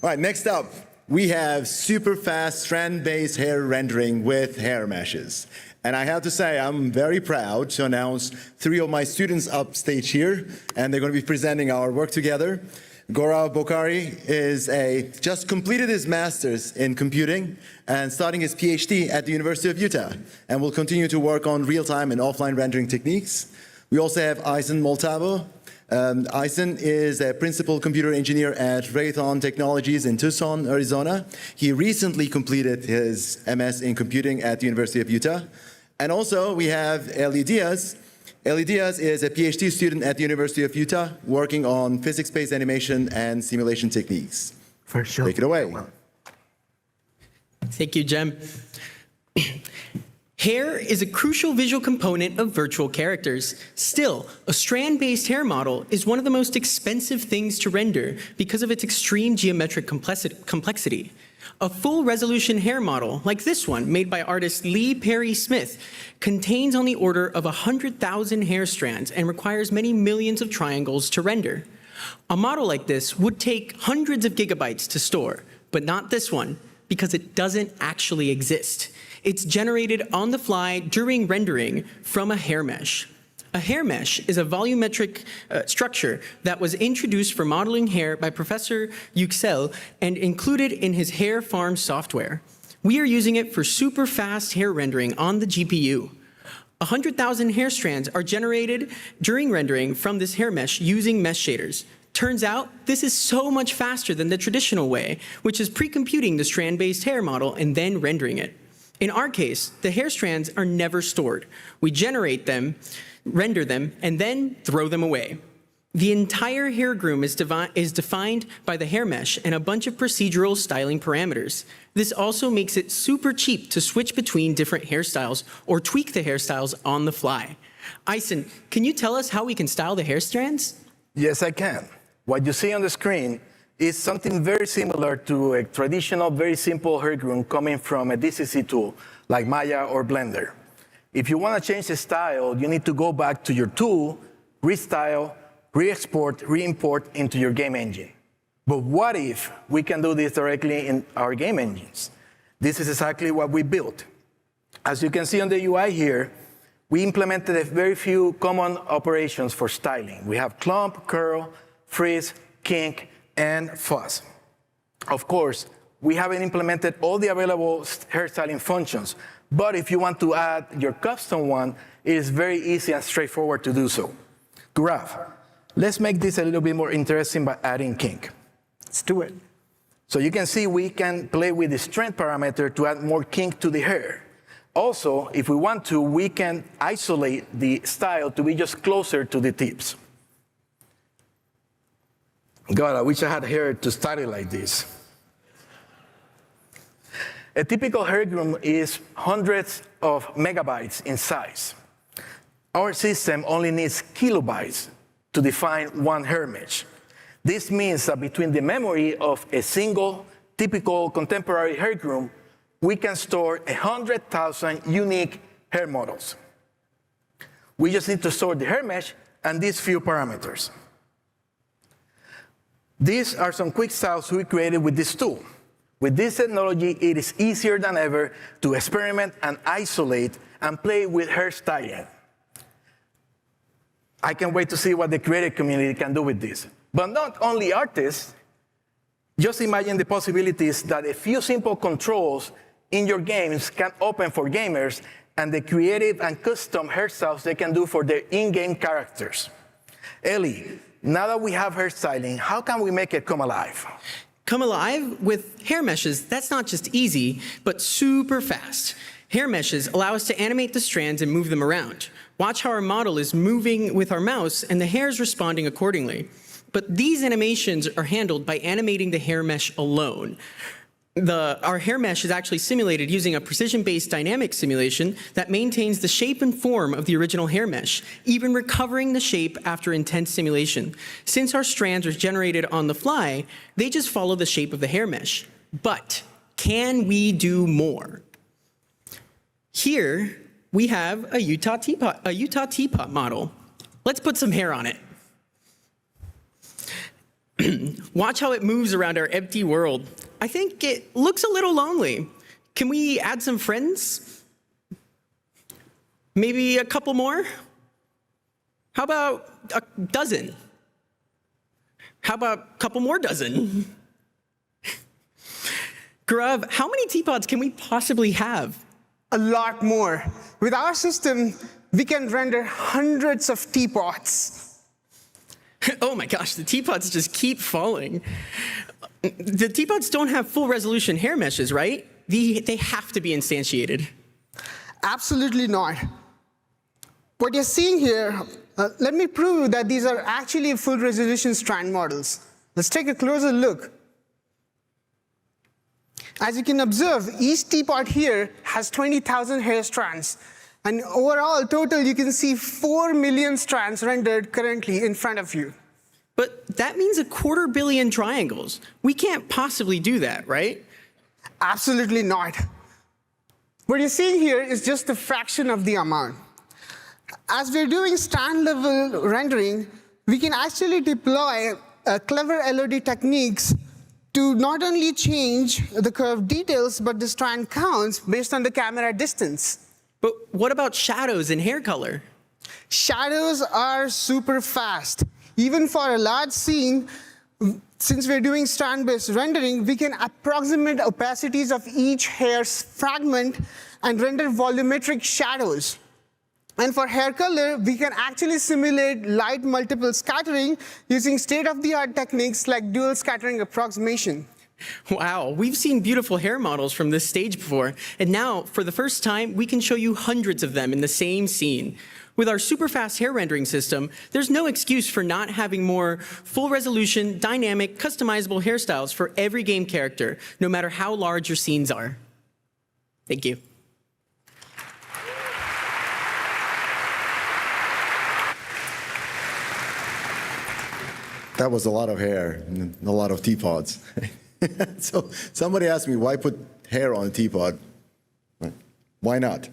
All right, next up, we have super fast strand-based hair rendering with hair meshes. And I have to say, I'm very proud to announce 3 of my students upstage here, and they're going to be presenting our work together. Gaurav Bokhari just completed his master's in computing and starting his PhD at the University of Utah, and will continue to work on real-time and offline rendering techniques. We also have Aysen Moltavo. Aysen is a principal computer engineer at Raytheon Technologies in Tucson, Arizona. He recently completed his MS in computing at the University of Utah. And also we have Eli Diaz. Eli Diaz is a PhD student at the University of Utah working on physics-based animation and simulation techniques. For sure. Take it away. Thank you, Jem. Hair is a crucial visual component of virtual characters. Still, a strand-based hair model is one of the most expensive things to render because of its extreme geometric complexity. A full-resolution hair model, like this one, made by artist Lee Perry Smith, contains on the order of 100,000 hair strands and requires many millions of triangles to render. A model like this would take hundreds of gigabytes to store, but not this one, because it doesn't actually exist. It's generated on the fly during rendering from a hair mesh. A hair mesh is a volumetric structure that was introduced for modeling hair by Professor Yüksel and included in his hair farm software. We are using it for super fast hair rendering on the GPU. 100,000 hair strands are generated during rendering from this hair mesh using mesh shaders. Turns out, this is so much faster than the traditional way, which is pre-computing the strand-based hair model and then rendering it. In our case, the hair strands are never stored. We generate them, render them, and then throw them away. The entire hair groom is defined by the hair mesh and a bunch of procedural styling parameters. This also makes it super cheap to switch between different hairstyles or tweak the hairstyles on the fly. Aysen, can you tell us how we can style the hair strands? Yes, I can. What you see on the screen is something very similar to a traditional, very simple hair groom coming from a DCC tool, like Maya or Blender. If you want to change the style, you need to go back to your tool, restyle, re-export, re-import into your game engine. But what if we can do this directly in our game engines? This is exactly what we built. As you can see on the UI here, we implemented a very few common operations for styling. We have clump, curl, freeze, kink, and fuzz. Of course, we haven't implemented all the available hairstyling functions, but if you want to add your custom one, it is very easy and straightforward to do so. Graph, let's make this a little bit more interesting by adding kink. Let's do it. So you can see we can play with the strength parameter to add more kink to the hair. Also, if we want to, we can isolate the style to be just closer to the tips. God, I wish I had hair to style it like this. A typical hair groom is hundreds of megabytes in size. Our system only needs kilobytes to define one hair mesh. This means that between the memory of a single typical contemporary hair groom, we can store 100,000 unique hair models. We just need to store the hair mesh and these few parameters. These are some quick styles we created with this tool. With this technology, it is easier than ever to experiment and isolate and play with hairstyling. I can't wait to see what the creative community can do with this. But not only artists, just imagine the possibilities that a few simple controls in your games can open for gamers and the creative and custom hairstyles they can do for their in-game characters. Ellie, now that we have hairstyling, how can we make it come alive? Come alive with hair meshes. That's not just easy, but super fast. Hair meshes allow us to animate the strands and move them around. Watch how our model is moving with our mouse and the hair is responding accordingly. But these animations are handled by animating the hair mesh alone. Our hair mesh is actually simulated using a precision-based dynamic simulation that maintains the shape and form of the original hair mesh, even recovering the shape after intense simulation. Since our strands are generated on the fly, they just follow the shape of the hair mesh. But can we do more? Here, we have a Utah teapot model. Let's put some hair on it. Watch how it moves around our empty world. I think it looks a little lonely. Can we add some friends? Maybe a couple more? How about a dozen? How about a couple more dozen? Gaurav, how many teapots can we possibly have? A lot more. With our system, we can render hundreds of teapots. Oh my gosh, the teapots just keep falling. The teapots don't have full resolution hair meshes, right? They have to be instantiated. Absolutely not. What you're seeing here, let me prove that these are actually full resolution strand models. Let's take a closer look. As you can observe, each teapot here has 20,000 hair strands. And overall, total, you can see 4 million strands rendered currently in front of you. But that means 250 million triangles. We can't possibly do that, right? Absolutely not. What you're seeing here is just a fraction of the amount. As we're doing strand level rendering, we can actually deploy clever LOD techniques to not only change the curve details, but the strand counts based on the camera distance. But what about shadows and hair color? Shadows are super fast. Even for a large scene, since we're doing strand-based rendering, we can approximate opacities of each hair's fragment and render volumetric shadows. And for hair color, we can actually simulate light multiple scattering using state-of-the-art techniques like dual scattering approximation. Wow, we've seen beautiful hair models from this stage before, and now, for the first time, we can show you hundreds of them in the same scene. With our super fast hair rendering system, there's no excuse for not having more full-resolution, dynamic, customizable hairstyles for every game character, no matter how large your scenes are. Thank you. That was a lot of hair and a lot of teapots. So somebody asked me, why put hair on a teapot? Why not?